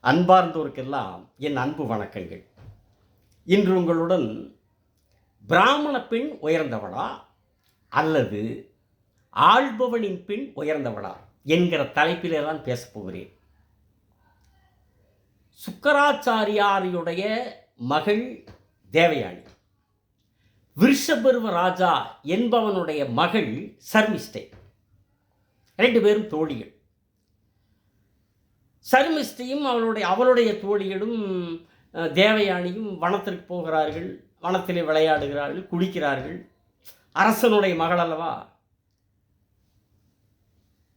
அன்பார்ந்தோருக்கெல்லாம் என் அன்பு வணக்கங்கள். இன்று உங்களுடன் பிராமண பெண் உயர்ந்தவளா அல்லது ஆள்பவனின் பெண் உயர்ந்தவளா என்கிற தலைப்பிலே தான் பேசப் போகிறேன். சுக்கராச்சாரியாருடைய மகள் தேவயானி, விருஷபர்வ ராஜா என்பவனுடைய மகள் சர்மிஷ்டை, 2 பேரும் தோழிகள். சர்மிஷ்டையும் அவளுடைய தோழிகளும் தேவயானியும் வனத்திற்கு போகிறார்கள். வனத்திலே விளையாடுகிறார்கள், குளிக்கிறார்கள். அரசனுடைய மகள் அல்லவா,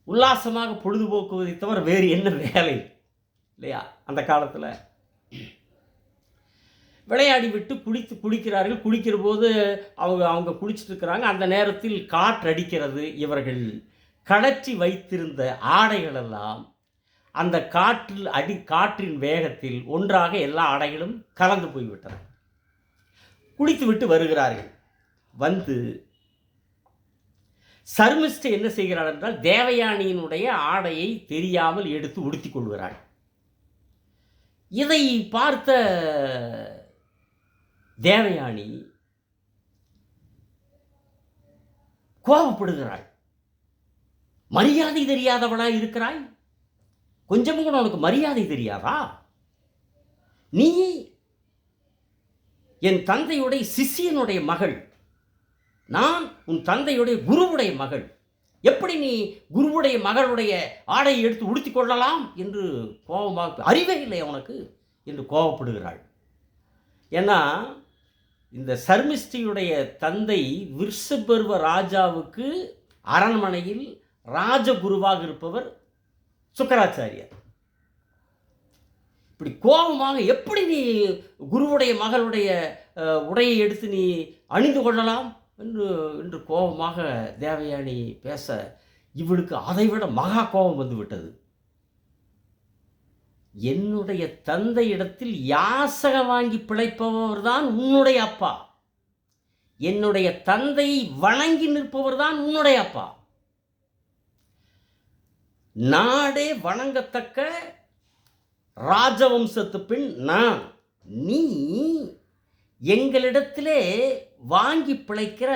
உல்லாசமாக பொழுதுபோக்குவதை தவிர வேறு என்ன வேலை இல்லையா? அந்த காலத்தில் விளையாடி விட்டு குளிக்கிறார்கள். குளிக்கிற போது அவங்க குளிச்சுட்டு இருக்கிறாங்க. அந்த நேரத்தில் காற்றடிக்கிறது. இவர்கள் கழற்றி வைத்திருந்த ஆடைகளெல்லாம் அந்த காற்றின் வேகத்தில் ஒன்றாக எல்லா ஆடைகளும் கலந்து போய்விட்டன. குளித்து விட்டு வருகிறார்கள். வந்து சர்மிஷ்டை என்ன செய்கிறாள் என்றால், தேவயானியினுடைய ஆடையை தெரியாமல் எடுத்து உடுத்திக் கொள்கிறாள். இதை பார்த்த தேவயானி கோபப்படுகிறாள். மரியாதை தெரியாதவளாய் இருக்கிறாய், கொஞ்சமும் கூட உனக்கு மரியாதை தெரியாதா? நீ என் தந்தையுடைய சிஷியனுடைய மகள், நான் உன் தந்தையுடைய குருவுடைய மகள். எப்படி நீ குருவுடைய மகளுடைய ஆடையை எடுத்து உடுத்திக் கொள்ளலாம் என்று கோபமாக, அறிவே இல்லை உனக்கு என்று கோபப்படுகிறாள். ஏன்னா இந்த சர்மிஷ்டையுடைய தந்தை விருஷபர்வ ராஜாவுக்கு அரண்மனையில் ராஜகுருவாக இருப்பவர் சுக்கராச்சாரியார். இப்படி கோபமாக எப்படி நீ குருவுடைய மகளுடைய உடையை எடுத்து நீ அணிந்து கொள்ளலாம் என்று கோபமாக தேவயானி பேச, இவளுக்கு அதைவிட மகா கோபம் வந்து விட்டது. என்னுடைய தந்தை இடத்தில் யாசகம் வாங்கி பிழைப்பவர் தான் உன்னுடைய அப்பா, என்னுடைய தந்தையை வணங்கி நிற்பவர் தான் உன்னுடைய அப்பா. நாடே வணங்கத்தக்க ராஜவம்சத்து பெண் நான். நீ எங்களிடத்திலே வாங்கி பிழைக்கிற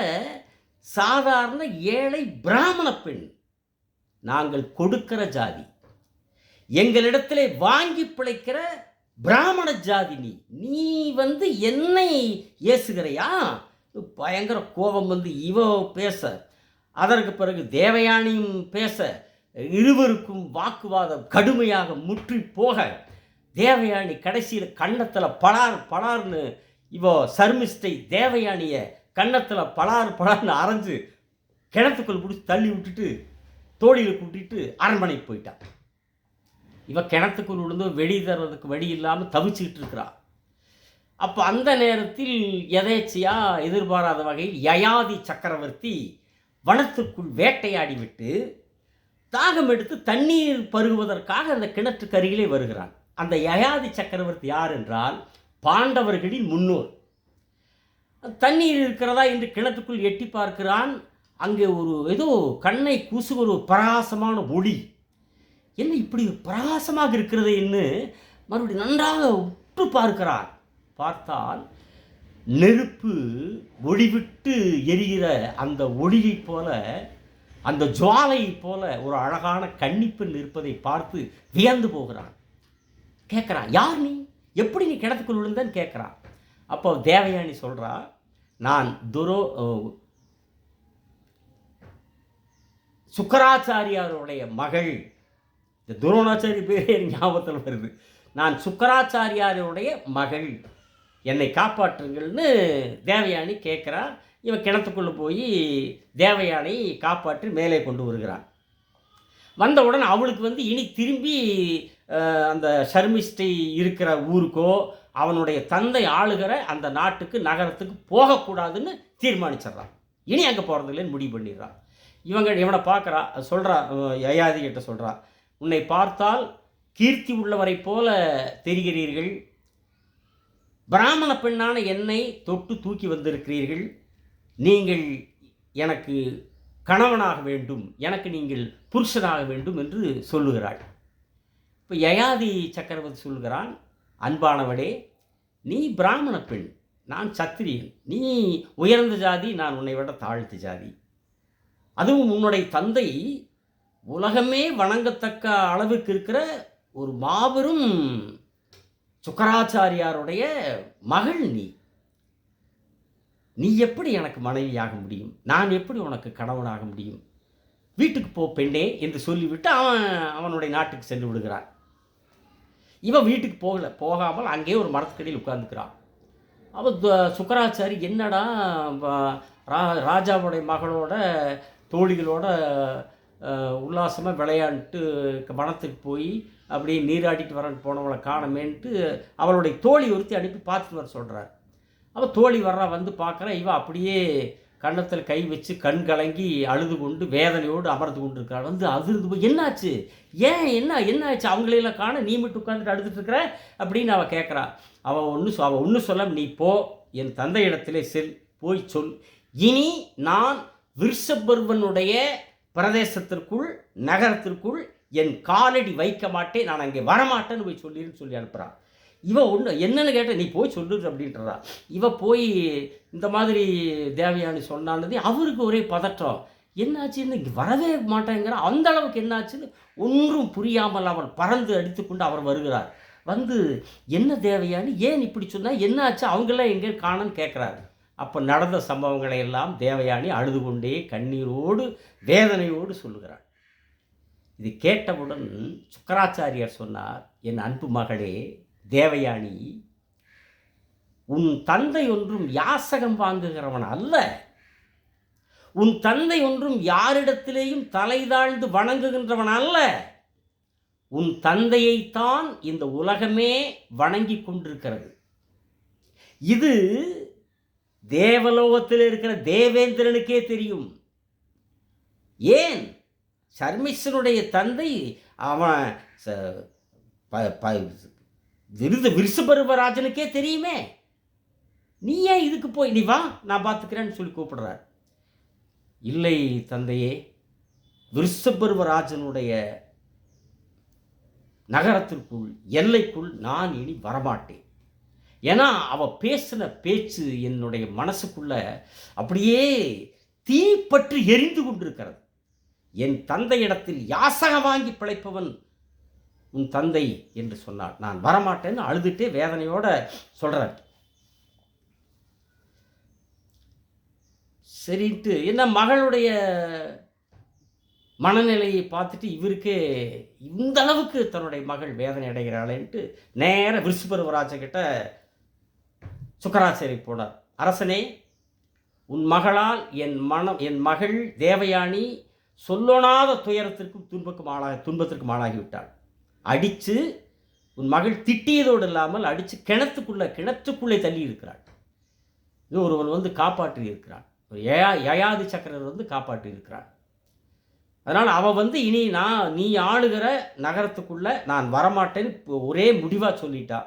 சாதாரண ஏழை பிராமண பெண். நாங்கள் கொடுக்கிற ஜாதி, எங்களிடத்திலே வாங்கி பிழைக்கிற பிராமண ஜாதி. நீ வந்து என்னை ஏசுகிறையா? பயங்கர கோபம் வந்து இவ பேச, அதற்கு பிறகு தேவயானியும் பேச, இருவருக்கும் வாக்குவாதம் கடுமையாக முற்றி போக, தேவயானி கடைசியில் கன்னத்தில் பலார்னு இவோ சர்மிஷ்டை தேவயானியை கன்னத்தில் பலார்னு அரைஞ்சு கிணத்துக்குள் பிடிச்சி தள்ளி விட்டுட்டு தோழியில் கூட்டிட்டு அரண்மனைக்கு போயிட்டான். இவ கிணத்துக்குள் விழுந்து வெளியே தர்றதுக்கு வழி இல்லாமல் தவிச்சுக்கிட்டு இருக்கிறா. அப்போ அந்த நேரத்தில் எதேச்சியாக எதிர்பாராத வகையில் யயாதி சக்கரவர்த்தி வனத்திற்குள் வேட்டையாடி விட்டு தாகம் எடுத்து தண்ணீர் பருகுவதற்காக அந்த கிணற்றுக்கு அருகிலே வருகிறான். அந்த யயாதி சக்கரவர்த்தி யார் என்றால் பாண்டவர்களின் முன்னோர். தண்ணீர் இருக்கிறதா என்று கிணற்றுக்குள் எட்டி பார்க்கிறான். அங்கே ஏதோ கண்ணை கூசுகிற ஒரு பிரகாசமான ஒளி. என்ன இப்படி பிரகாசமாக இருக்கிறது என்று மறுபடியும் நன்றாக உற்று பார்க்கிறான். பார்த்தால் நெருப்பு ஒளிவிட்டு எரிகிற அந்த ஒளியைப் போல, அந்த ஜுவாலையை போல ஒரு அழகான கன்னிப்பெண் இருப்பதை பார்த்து வியந்து போகிறான். கேட்குறான், யார் நீ, எப்படி நீ கிணத்துக்குள் விழுந்தன்னு கேட்குறான். அப்போ தேவயானி சொல்கிறா, நான் சுக்கராச்சாரியாருடைய மகள். இந்த துரோணாச்சாரி பேரே எனக்கு ஞாபகத்தில் வருது. நான் சுக்கராச்சாரியாருடைய மகள், என்னை காப்பாற்றுங்கள்னு தேவயானி கேட்குறா. இவன் கிணத்துக்குள்ளே போய் தேவயானை காப்பாற்றி மேலே கொண்டு வருகிறான். வந்தவுடன் அவளுக்கு வந்து இனி திரும்பி அந்த சர்மிஷ்டை இருக்கிற ஊருக்கோ அவனுடைய தந்தை ஆளுகிற அந்த நாட்டுக்கு நகரத்துக்கு போகக்கூடாதுன்னு தீர்மானிச்சிட்றான். இனி அங்கே போகிறதில்லைன்னு முடிவு பண்ணிடுறான். இவனை பார்க்குறா, சொல்கிறா, யயாதி கிட்ட சொல்கிறா, உன்னை பார்த்தால் கீர்த்தி உள்ளவரை போல தெரிகிறீர்கள், பிராமண பெண்ணான என்னை தொட்டு தூக்கி வந்திருக்கிறீர்கள், நீங்கள் எனக்கு கணவனாக வேண்டும், எனக்கு நீங்கள் புருஷனாக வேண்டும் என்று சொல்லுகிறாள். இப்போ யயாதி சக்கரவர்த்தி சொல்கிறான், அன்பானவளே, நீ பிராமண பெண், நான் சத்திரியன். நீ உயர்ந்த ஜாதி, நான் உன்னை விட தாழ்த்த ஜாதி. அதுவும் உன்னுடைய தந்தை உலகமே வணங்கத்தக்க அளவுக்கு இருக்கிற ஒரு மாபெரும் சுக்கராச்சாரியாருடைய மகள் நீ. நீ எப்படி எனக்கு மனைவியாக முடியும்? நான் எப்படி உனக்கு கணவனாக முடியும்? வீட்டுக்கு போ பெண்ணே என்று சொல்லிவிட்டு அவனுடைய நாட்டுக்கு சென்று விடுகிறான். இவன் வீட்டுக்கு போகாமல் அங்கேயே ஒரு மரத்துக்கடியில் உட்கார்ந்துக்கிறான். அவன் சுக்கராச்சாரி, என்னடா ராஜாவுடைய மகளோட தோழிகளோட உல்லாசமாக விளையாண்டுட்டு வனத்துக்கு போய் அப்படியே நீராடிட்டு வரன்னு போனவளை காணமேன்ட்டு அவளுடைய தோழி ஒருத்தி அனுப்பி பார்த்துட்டு வர சொல்கிறார். அவள் தோழி வர்றா, வந்து பார்க்குறா. இவன் அப்படியே கன்னத்தில் கை வச்சு கண் கலங்கி அழுது கொண்டு வேதனையோடு அமர்ந்து கொண்டு இருக்கிறாள். வந்து அதிர்ந்து போய், என்னாச்சு, ஏன் என்னாச்சு, அவங்களையெல்லாம் காண, நீ மட்டும் உட்காந்துட்டு அழுதுட்டு இருக்கிற அப்படின்னு அவள் கேட்குறா. அவள் ஒன்றும் சொல்ல, நீ போ, என் தந்தை இடத்திலே போய் சொல், இனி நான் விருஷபர்வனுடைய பிரதேசத்திற்குள் நகரத்திற்குள் என் காலடி வைக்க மாட்டேன், நான் அங்கே வரமாட்டேன்னு போய் சொல்லிடுன்னு சொல்லி அனுப்புகிறான். இவன் என்னென்னு கேட்டால், நீ போய் சொல்லு அப்படின்றா. போய் இந்த மாதிரி தேவயானி சொன்னானது அவருக்கு ஒரே பதற்றம். என்னாச்சுன்னு, இங்கே வரவே மாட்டேங்கிற அந்த அளவுக்கு என்னாச்சுன்னு ஒன்றும் புரியாமல் அவள் பறந்து அடித்துக்கொண்டு அவர் வருகிறார். வந்து, என்ன தேவயானி, ஏன் இப்படி சொன்னால், என்னாச்சு, அவங்களாம் எங்கே காணன்னு கேட்குறாரு. அப்போ நடந்த சம்பவங்களை எல்லாம் தேவயானி அழுது கொண்டே கண்ணீரோடு வேதனையோடு சொல்லுகிறார். இது கேட்டவுடன் சுக்கராச்சாரியார் சொன்னார், என் அன்பு மகளே தேவயானி, உன் தந்தை ஒன்றும் யாசகம் வாங்குகிறவன் அல்ல. உன் தந்தை ஒன்றும் யாரிடத்திலேயும் தலை தாழ்ந்து வணங்குகின்றவன் அல்ல. உன் தந்தையைத்தான் இந்த உலகமே வணங்கி கொண்டிருக்கிறது. இது தேவலோகத்தில் இருக்கிற தேவேந்திரனுக்கே தெரியும். ஏன், சர்மிஷ்டனுடைய தந்தை அவன் விருஷபர்வராஜனுக்கே தெரியுமே. நீ ஏன் இதுக்கு போய், நீ வா நான் பார்த்துக்கிறேன்னு சொல்லி கூப்பிடுறார். இல்லை தந்தையே, விருஷபர்வராஜனுடைய நகரத்திற்குள் எல்லைக்குள் நான் இனி வரமாட்டேன். ஏன்னா அவ பேசின பேச்சு என்னுடைய மனசுக்குள்ள அப்படியே தீப்பற்றி எரிந்து கொண்டிருக்கிறது. என் தந்தையிடத்தில் யாசகம் வாங்கி பிழைப்பவன் உன் தந்தை என்று சொன்னார். நான் வரமாட்டேன்னு அழுதுட்டே வேதனையோட சொல்கிறார். சரின்ட்டு என்ன மகளுடைய மனநிலையை பார்த்துட்டு இவருக்கே இந்த அளவுக்கு தன்னுடைய மகள் வேதனை அடைகிறாளேன்ட்டு நேர விருஷபர்வராஜகிட்ட சுக்கராச்சாரி போனார். அரசனே, உன் மகளால் என் மகள் தேவயானி சொல்லொணாத துயரத்திற்கும் துன்பத்திற்கும் ஆளாகிவிட்டாள். அடித்து உன் மகள் திட்டியதோடு இல்லாமல் அடித்து கிணத்துக்குள்ளே தள்ளி இருக்கிறாள். இது ஒருவன் வந்து காப்பாற்றி இருக்கிறான். யயாதி சக்கரர் வந்து காப்பாற்றி இருக்கிறான். அதனால் அவள் வந்து இனி நீ ஆளுகிற நகரத்துக்குள்ளே நான் வரமாட்டேன்னு ஒரே முடிவாக சொல்லிட்டா.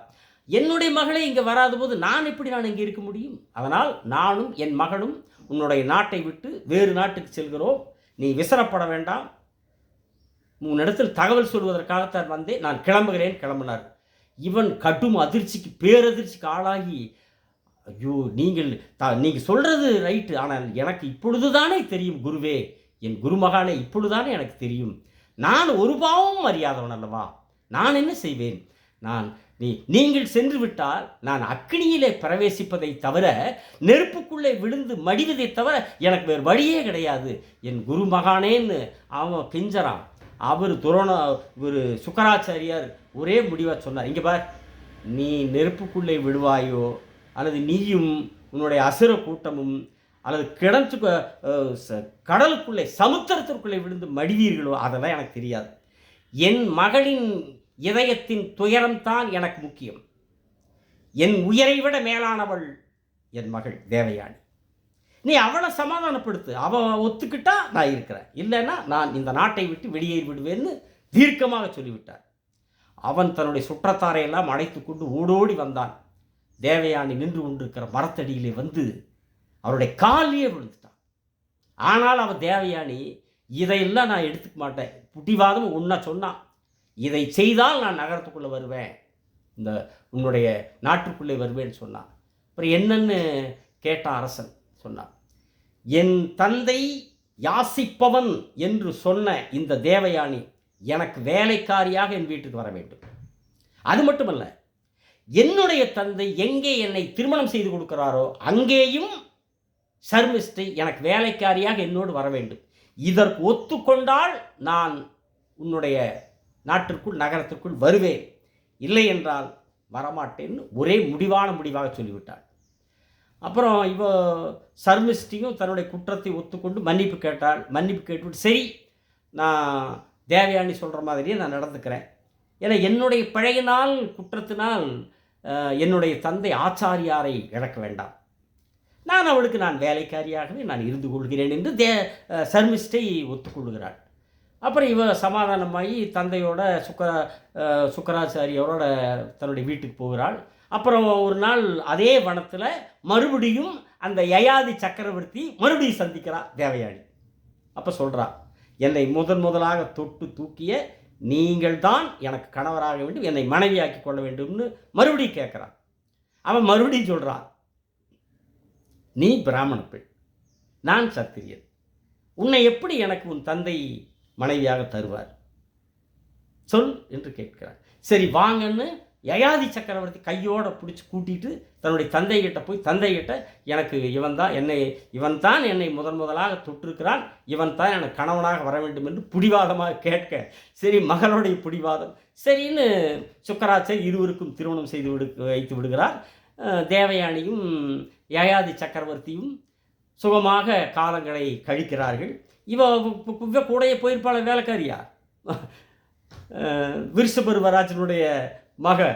என்னுடைய மகளே இங்கே வராத போது நான் இங்கே இருக்க முடியும்? அதனால் நானும் என் மகளும் உன்னுடைய நாட்டை விட்டு வேறு நாட்டுக்கு செல்கிறோம். நீ விசரப்பட வேண்டாம். உன்னிடத்தில் தகவல் சொல்வதற்காகத்தான் வந்தேன், நான் கிளம்பினார். இவன் கடும் பேரதிர்ச்சிக்கு ஆளாகி, ஐயோ, நீங்கள் சொல்கிறது ரைட்டு, ஆனால் எனக்கு இப்பொழுது தானே தெரியும் குருவே, என் குருமகானே, இப்பொழுதுதானே எனக்கு தெரியும். நான் ஒரு பாவமும் அறியாதவன் அல்லவா, நான் என்ன செய்வேன்? நீங்கள் சென்று விட்டால் நான் அக்னியிலே பிரவேசிப்பதை தவிர, நெருப்புக்குள்ளே விழுந்து மடிவதை தவிர எனக்கு வேறு வழியே கிடையாது. என் குருமகானேன்னு அவன் கெஞ்சறான். ஒரு சுக்கராச்சாரியார் ஒரே முடிவாக சொன்னார், இங்கே பார், நீ நெருப்புக்குள்ளே விடுவாயோ அல்லது நீயும் உன்னுடைய அசுர கூட்டமும் அல்லது கடலுக்குள்ளே சமுத்திரத்திற்குள்ளே விழுந்து மடிவீர்களோ, அதெல்லாம் எனக்கு தெரியாது. என் மகளின் இதயத்தின் துயரம்தான் எனக்கு முக்கியம். என் உயிரை விட மேலானவள் என் மகள் தேவயானி. நீ அவளை சமாதானப்படுத்து. அவள் ஒத்துக்கிட்டா நான் இருக்கிறேன், இல்லைன்னா நான் இந்த நாட்டை விட்டு வெளியேறி விடுவேன்னு தீர்க்கமாக சொல்லிவிட்டார். அவன் தன்னுடைய சுற்றத்தாரையெல்லாம் அழைத்து கொண்டு ஓடோடி வந்தான். தேவயானி நின்று கொண்டிருக்கிற மரத்தடியிலே வந்து அவருடைய காலிலே விழுந்துட்டான். ஆனால் அவன் தேவயானி, இதையெல்லாம் நான் எடுத்துக்க மாட்டேன், புட்டிவாதம் ஒன்றா சொன்னான். இதை செய்தால் நான் நகரத்துக்குள்ளே வருவேன், இந்த உன்னுடைய நாட்டுக்குள்ளே வருவேன்னு சொன்னான். அப்புறம் என்னன்னு கேட்டான் அரசன். சொன்னான், என் தந்தை யாசிப்பவன் என்று சொன்ன இந்த தேவயானி எனக்கு வேலைக்காரியாக என் வீட்டுக்கு வர வேண்டும். அது மட்டுமல்ல, என்னுடைய தந்தை எங்கே என்னை திருமணம் செய்து கொடுக்கிறாரோ அங்கேயும் சர்மிஸ்டை எனக்கு வேலைக்காரியாக என்னோடு வர வேண்டும். இதற்கு ஒத்துக்கொண்டால் நான் உன்னுடைய நாட்டிற்குள் நகரத்திற்குள் வருவேன், இல்லை என்றால் வரமாட்டேன்னு ஒரே முடிவாக சொல்லிவிட்டாள். அப்புறம் இவ சர்மிஸ்டியும் தன்னுடைய குற்றத்தை ஒத்துக்கொண்டு மன்னிப்பு கேட்டாள். மன்னிப்பு கேட்டுவிட்டு, சரி நான் தேவயானி சொல்கிற மாதிரியே நான் நடந்துக்கிறேன், ஏன்னா என்னுடைய பழையினால் குற்றத்தினால் என்னுடைய தந்தை ஆச்சாரியாரை இழக்க வேண்டாம், நான் அவளுக்கு நான் வேலைக்காரியாகவே நான் இருந்து கொள்கிறேன் என்று சர்மிஸ்டை ஒத்துக்கொள்கிறாள். அப்புறம் இவ சமாதானமாகி தந்தையோட சுக்கராச்சாரியோட தன்னுடைய வீட்டுக்கு போகிறாள். அப்புறம் ஒரு நாள் அதே வனத்தில் மறுபடியும் அந்த யயாதி சக்கரவர்த்தி மறுபடியும் சந்திக்கிறார் தேவயானி. அப்போ சொல்கிறா, என்னை முதலாக தொட்டு தூக்கிய நீங்கள் தான் எனக்கு கணவராக வேண்டும், என்னை மனைவியாக்கி கொள்ள வேண்டும்னு மறுபடியும் கேட்குறான். அவன் மறுபடியும் சொல்கிறான், நீ பிராமண பெண், நான் சத்திரியன், உன்னை எப்படி எனக்கு உன் தந்தை மனைவியாக தருவார் சொல் என்று கேட்கிறார். சரி வாங்கன்னு யயாதி சக்கரவர்த்தி கையோடு பிடிச்சி கூட்டிகிட்டு தன்னுடைய தந்தைகிட்ட போய், தந்தைகிட்ட எனக்கு இவன் தான் என்னை முதலாக தொட்டிருக்கிறான், இவன் தான் எனக்கு கணவனாக வர வேண்டும் என்று பிடிவாதமாக கேட்க, சரி மகளுடைய பிடிவாதம் சரின்னு சுக்கராச்சாரி இருவருக்கும் திருமணம் செய்து வைத்து விடுகிறார். தேவயானியும் யயாதி சக்கரவர்த்தியும் சுகமாக காலங்களை கழிக்கிறார்கள். இவ கூடையே போயிருப்பாள் வேலைக்காரியா, விருஷபருவராஜனுடைய மக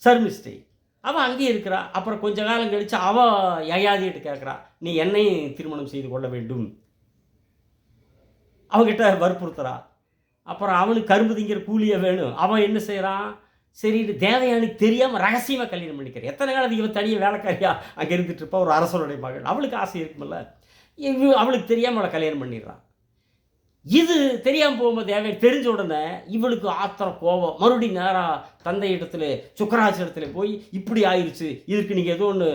சர்மிஸ்டை, அவள் அங்கேயே இருக்கிறா. அப்புறம் கொஞ்ச காலம் கழித்து அவள் யயாதிகிட்ட கேட்குறா, நீ என்னையும் திருமணம் செய்து கொள்ள வேண்டும், அவகிட்ட வற்புறுத்துறா. அப்புறம் அவனுக்கு கரும்பு திங்கிற கூலியை வேணும். அவன் என்ன செய்கிறான், சரி தேவயானிக்கு தெரியாமல் ரகசியமாக கல்யாணம் பண்ணிக்கிறேன். எத்தனை காலத்துக்கு இவன் தனியாக வேலைக்காரியா அங்கே இருந்துட்டு இருப்பா, ஒரு அரசனுடைய மகள், அவளுக்கு ஆசை இருக்குமில்ல, அவளுக்கு தெரியாமல் அவளை கல்யாணம் பண்ணிடுறான். இது தெரியாமல் போகும்போது தேவையை தெரிஞ்ச உடனே இவளுக்கு ஆத்திரம் கோபம், மறுபடியும் நேராக தந்தை இடத்துல சுக்கராச்சாரத்தில் போய் இப்படி ஆயிடுச்சு, இதுக்கு நீங்கள் ஏதோ ஒன்று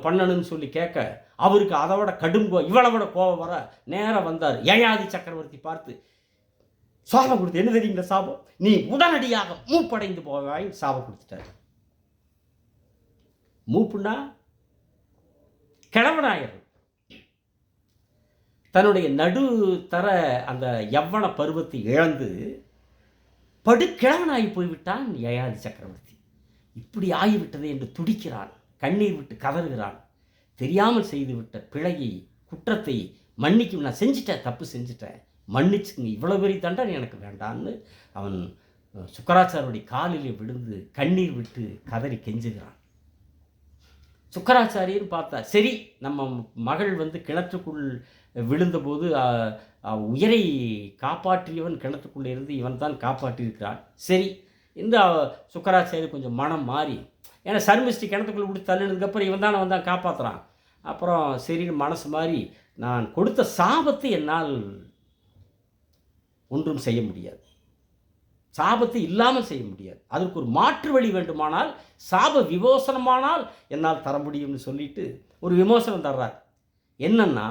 பண்ணணும்னு சொல்லி கேட்க, அவருக்கு அதை விட கடும் இவளை விட கோபம் வர நேராக வந்தார். யயாதி சக்கரவர்த்தி பார்த்து சாபம் கொடுத்து, என்ன தெரியுங்க சாபம், நீ உடனடியாக மூப்படைந்து போவாயின்னு சாபம் கொடுத்துட்டார். மூப்புன்னா கிழவனாயிரம், தன்னுடைய நடுத்தர அந்த யவ்வன பருவத்தை இழந்து படுக்கிழவனாகி போய்விட்டான் யயாதி சக்கரவர்த்தி. இப்படி ஆகிவிட்டது என்று துடிக்கிறான், கண்ணீர் விட்டு கதறுகிறான். தெரியாமல் செய்துவிட்ட பிழையை குற்றத்தை மன்னிக்கும், நான் செஞ்சிட்டேன், தப்பு செஞ்சிட்டேன், மன்னிச்சுங்க, இவ்வளோ பெரிய தண்டனை எனக்கு வேண்டான்னு அவன் சுக்கராச்சாரியுடைய காலிலே விழுந்து கண்ணீர் விட்டு கதறி கெஞ்சுகிறான். சுக்கராச்சாரியன்னு பார்த்தா, சரி நம்ம மகள் கிணற்றுக்குள் விழுந்தபோது உயிரை காப்பாற்றியவன் கிணத்துக்குள்ளே இருந்து இவன் தான் காப்பாற்றியிருக்கிறான். சரி இந்த சுக்கராச்சாரி கொஞ்சம் மனம் மாறி, ஏன்னா சர்மிஸ்டி கிணத்துக்குள்ளே விட்டு தள்ளினதுக்கப்புறம் இவன் தான் காப்பாற்றுறான். அப்புறம் சரின்னு மனசு மாறி, நான் கொடுத்த சாபத்தை என்னால் ஒன்றும் செய்ய முடியாது, சாபத்தை இல்லாமல் செய்ய முடியாது, அதற்கு ஒரு மாற்று வழி வேண்டுமானால், சாப விமோசனமானால் என்னால் தர முடியும்னு சொல்லிட்டு ஒரு விமோசனம் தர்றார். என்னன்னா,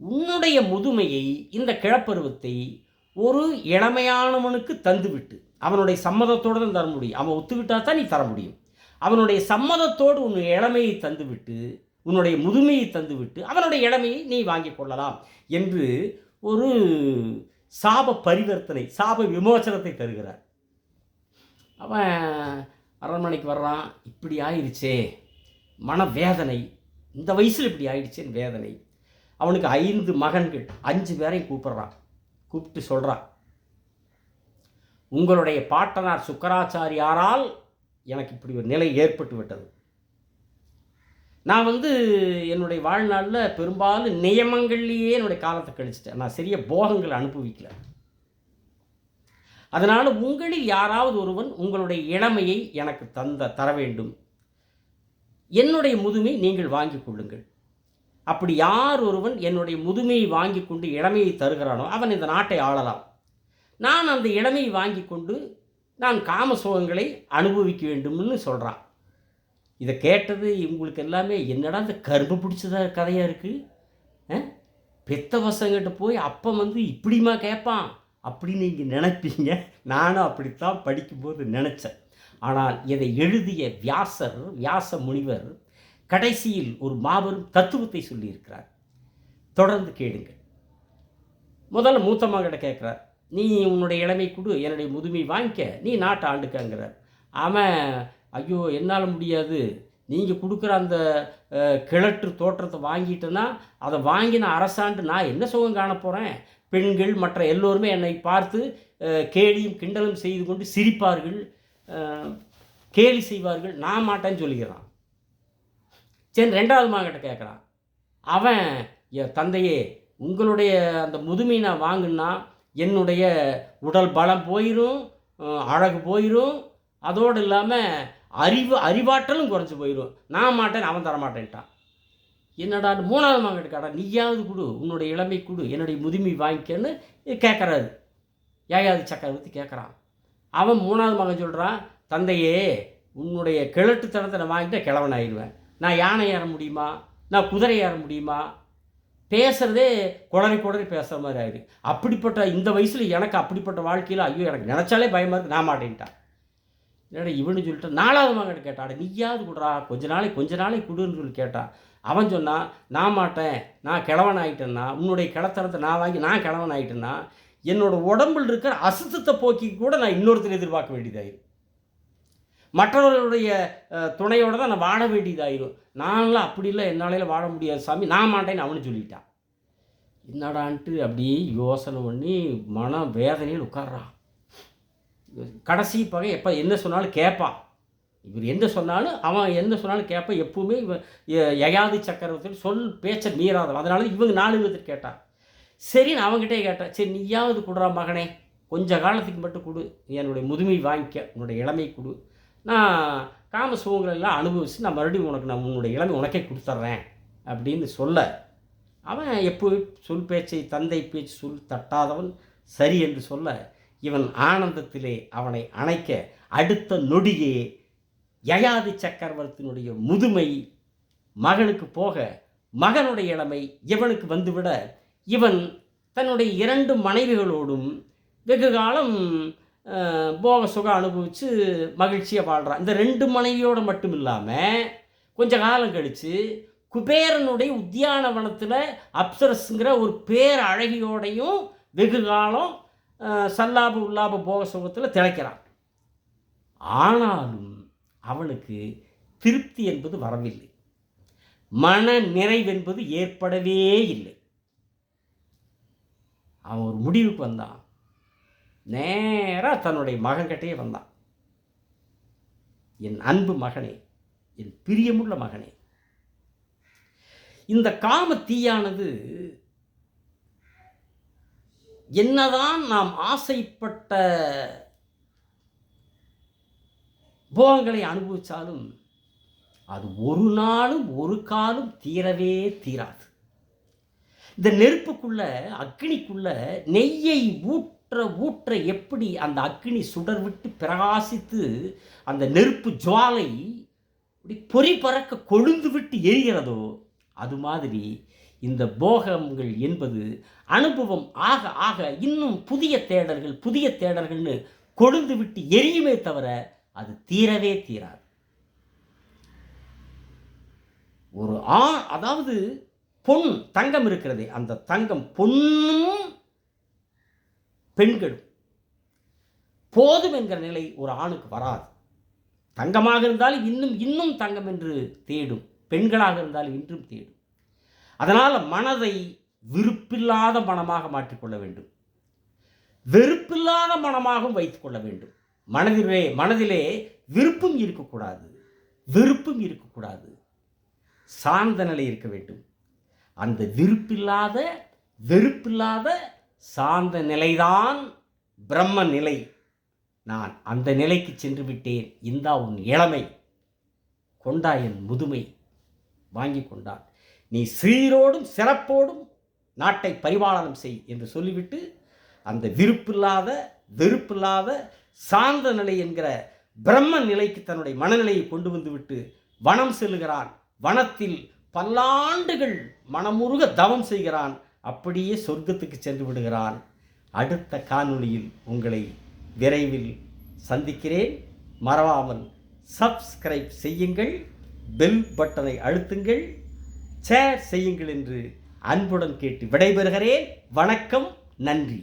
உன்னுடைய முதுமையை, இந்த கிழப்பருவத்தை ஒரு இளமையானவனுக்கு தந்துவிட்டு, அவனுடைய சம்மதத்தோடு தான் தர முடியும், அவன் ஒத்துக்கிட்டால் தான் நீ தர முடியும், அவனுடைய சம்மதத்தோடு உன் இளமையை தந்துவிட்டு, உன்னுடைய முதுமையை தந்துவிட்டு அவனுடைய இளமையை நீ வாங்கி கொள்ளலாம் என்று ஒரு சாப பரிவர்த்தனை, சாப விமோசனத்தை தருகிறார். அவன் அரண்மனைக்கு வர்றான். இப்படி ஆயிடுச்சே, மனவேதனை, இந்த வயசில் இப்படி ஆயிடுச்சேன்னு வேதனை. அவனுக்கு 5 மகன்கள், 5 பேரையும் கூப்பிட்றான். கூப்பிட்டு சொல்கிறான், உங்களுடைய பாட்டனார் சுக்கராச்சாரியாரால் எனக்கு இப்படி ஒரு நிலை ஏற்பட்டு விட்டது. நான் என்னுடைய வாழ்நாளில் பெரும்பாலும் நியமங்கள்லேயே என்னுடைய காலத்தை கழிச்சிட்டேன், நான் சரியாக போகங்களை அனுபவிக்கல. அதனால் உங்களில் யாராவது ஒருவன் உங்களுடைய இளமையை எனக்கு தர வேண்டும், என்னுடைய முதுமை நீங்கள் வாங்கி கொள்ளுங்கள். அப்படி யார் ஒருவன் என்னுடைய முதுமையை வாங்கி கொண்டு இளமையை தருகிறானோ அவன் இந்த நாட்டை ஆளலாம். நான் அந்த இளமையை வாங்கி கொண்டு நான் காம சுகங்களை அனுபவிக்க வேண்டும்னு சொல்கிறான். இதை கேட்டது இவங்களுக்கு எல்லாமே என்னடா இந்த கரும்பு பிடிச்சதா கதையாக இருக்குது, பெத்த பசங்கிட்ட போய் அப்பம் இப்படிமா கேட்பான் அப்படின்னு நீங்கள் நினைப்பீங்க. நானும் அப்படித்தான் படிக்கும்போது நினச்சேன். ஆனால் இதை எழுதிய வியாச முனிவர் கடைசியில் ஒரு மாபெரும் தத்துவத்தை சொல்லியிருக்கிறார். தொடர்ந்து கேளுங்கள். முதல்ல மூத்தம்மாங்கிட்ட கேட்குறார், நீ உன்னுடைய இளமை கொடு, என்னுடைய முதுமை வாங்கிக்க, நீ நாட்டை ஆண்டுக்கங்கிறார். அவன் ஐயோ என்னால் முடியாது, நீங்கள் கொடுக்குற அந்த கிழட்டு தோற்றத்தை வாங்கிட்டேன்னா அதை வாங்கி நான் அரசாண்டு நான் என்ன சுகம் காண போகிறேன்? பெண்கள் மற்ற எல்லோருமே என்னை பார்த்து கேலியும் கிண்டலும் செய்து கொண்டு சிரிப்பார்கள், கேலி செய்வார்கள், நான் மாட்டேன்னு சொல்லிக்கிறான். சரி, ரெண்டாவது மகன்கிட்ட கேட்குறான். அவன் தந்தையே உங்களுடைய அந்த முதுமை நான் வாங்கினா என்னுடைய உடல் பலம் போயிடும், அழகு போயிடும், அதோடு இல்லாமல் அறிவாற்றலும் குறைஞ்சி போயிடும், நான் மாட்டேன், அவன் தரமாட்டேன்ட்டான். என்னடா மூணாவது மகன் கேட்டா, நீயாவது கொடு, உன்னுடைய இளமை கொடு, என்னுடைய முதுமை வாங்கிக்கன்னு கேட்குறாரு. யயாதி சக்கரவர்த்தி கேட்குறான். அவன் மூணாவது மகன் சொல்கிறான், தந்தையே உன்னுடைய கிழட்டுத்தனத்தை நான் வாங்கிட்டு கிழவன் ஆயிடுவேன், நான் யானை ஏற முடியுமா, நான் குதிரை ஏற முடியுமா, பேசுகிறதே குளறி பேசுகிற மாதிரி ஆயிடுது. அப்படிப்பட்ட இந்த வயசில் எனக்கு அப்படிப்பட்ட வாழ்க்கையில் ஐயோ எனக்கு நினச்சாலே பயமாக இருக்குது, நான் மாட்டேன்ட்டான். என்னடா இவனு சொல்லிட்டு நாலாவது மகன் கேட்டான், நீயாவது கொடுறா, கொஞ்ச நாளைக்கு கொடுன்னு சொல்லி கேட்டான். அவன் சொன்னான், நான் மாட்டேன், நான் கிழவன் ஆகிட்டேன்னா, உன்னுடைய கிளத்தனத்தை நான் வாங்கி நான் கிழவன் ஆகிட்டேன்னா என்னோடய உடம்பில் இருக்கிற அசுத்தத்தை போக்கி கூட நான் இன்னொருத்தர் எதிர்பார்க்க வேண்டியதாயிரும், மற்றவர்களுடைய துணையோடு தான் நான் வாழ வேண்டியதாயிரும், நான்லாம் அப்படி இல்லை, என்னால வாழ முடியாது சாமி, நான் மாட்டேன்னு அவனு சொல்லிட்டான். என்னடான்ட்டு அப்படியே யோசனை பண்ணி மன வேதனையில் உட்கார்றான். கடைசி பகை எப்போ என்ன சொன்னாலும் கேட்பான், இவர் என்ன சொன்னாலும் அவன் என்ன சொன்னாலும் கேட்பான். எப்பவுமே இவன் யயாதி சக்கரவர்த்தி சொல் பேச்சை மீறாதவன். அதனால இவங்க 4 விதத்தில் கேட்டான். சரின்னு அவங்ககிட்டே கேட்டான், சரி நீயாவது கொடுறா மகனே, கொஞ்ச காலத்துக்கு மட்டும் கொடு, என்னுடைய முதுமை வாங்கிக்க, உன்னுடைய இளமை கொடு, நான் காம சுகங்களெல்லாம் அனுபவிச்சு நான் மறுபடியும் உன்னுடைய இளமை உனக்கே கொடுத்துட்றேன் அப்படின்னு சொல்ல, அவன் எப்போது சொல் பேச்சை தந்தை பேச்சு சொல் தட்டாதவன் சரி என்று சொல்ல, இவன் ஆனந்தத்திலே அவனை அணைக்க அடுத்த நொடியே யயாதி சக்கரவர்த்தியினுடைய முதுமை மகனுக்கு போக, மகனுடைய இளமை இவனுக்கு வந்துவிட, இவன் தன்னுடைய 2 மனைவிகளோடும் வெகு காலம் போக சுகம் அனுபவித்து மகிழ்ச்சியாக வாழ்கிறான். இந்த 2 மனைவியோடு மட்டும் இல்லாமல் கொஞ்ச காலம் கழித்து குபேரனுடைய உத்தியானவனத்தில் அப்சரஸுங்கிற ஒரு பேர் அழகியோடையும் வெகு காலம் சல்லாப உல்லாப போக சுகத்தில் திளைக்கிறான். ஆனாலும் அவனுக்கு திருப்தி என்பது வரவில்லை, மன நிறைவென்பது ஏற்படவே இல்லை. அவன் ஒரு முடிவுக்கு வந்தான். நேராக தன்னுடைய மகன்கிட்டே வந்தான். என் அன்பு மகனே, என் பிரியமுள்ள மகனே, இந்த காம தீயானது என்னதான் நாம் ஆசைப்பட்ட போகங்களை அனுபவித்தாலும் அது ஒரு நாளும் ஒரு காலும் தீரவே தீராது. இந்த நெருப்புக்குள்ள அக்னிக்குள்ள நெய்யை ஊற்ற எப்படி அந்த அக்னி சுடர் விட்டு பிரகாசித்து அந்த நெருப்பு ஜுவாலை பொறி பறக்க கொழுந்து விட்டு எரிகிறதோ, அது மாதிரி இந்த போகங்கள் என்பது அனுபவம் ஆக ஆக இன்னும் புதிய தேடல்கள்னு கொழுந்து விட்டு எரியுமே தவிர அது தீரவே தீராது. ஒரு அதாவது தங்கம் இருக்கிறதே, அந்த தங்கம் பொன்னும் பெண்களும் போதும் என்கிற நிலை ஒரு ஆணுக்கு வராது. தங்கமாக இருந்தாலும் இன்னும் தங்கம் என்று தேடும், பெண்களாக இருந்தாலும் இன்றும் தேடும். அதனால் மனதை விருப்பில்லாத மனமாக மாற்றிக்கொள்ள வேண்டும், வெறுப்பில்லாத மனமாகவும் வைத்துக்கொள்ள வேண்டும். மனதிலே விருப்பும் இருக்கக்கூடாது, வெறுப்பும் இருக்கக்கூடாது, சார்ந்த நிலை இருக்க வேண்டும். அந்த வெறுப்பில்லாத சார்ந்த நிலைதான் பிரம்ம நிலை. நான் அந்த நிலைக்கு சென்று விட்டேன், இந்தா உன் இளமை, கொண்டா என் முதுமை, வாங்கி கொண்டான், நீ சீரோடும் சிறப்போடும் நாட்டை பரிபாலனம் செய் என்று சொல்லிவிட்டு அந்த விருப்பில்லாத வெறுப்பில்லாத சார்ந்த நிலை என்கிற பிரம்ம நிலைக்கு தன்னுடைய மனநிலையை கொண்டு வந்துவிட்டு வனம் செல்லுகிறான். வனத்தில் பல்லாண்டுகள் மனமுருக தவம் செய்கிறான். அப்படியே சொர்க்கத்துக்கு சென்று விடுகிறான். அடுத்த காணொளியில் உங்களை விரைவில் சந்திக்கிறேன். மறவாமல் சப்ஸ்கிரைப் செய்யுங்கள், பெல் பட்டனை அழுத்துங்கள், ஷேர் செய்யுங்கள் என்று அன்புடன் கேட்டு விடைபெறுகிறேன். வணக்கம், நன்றி.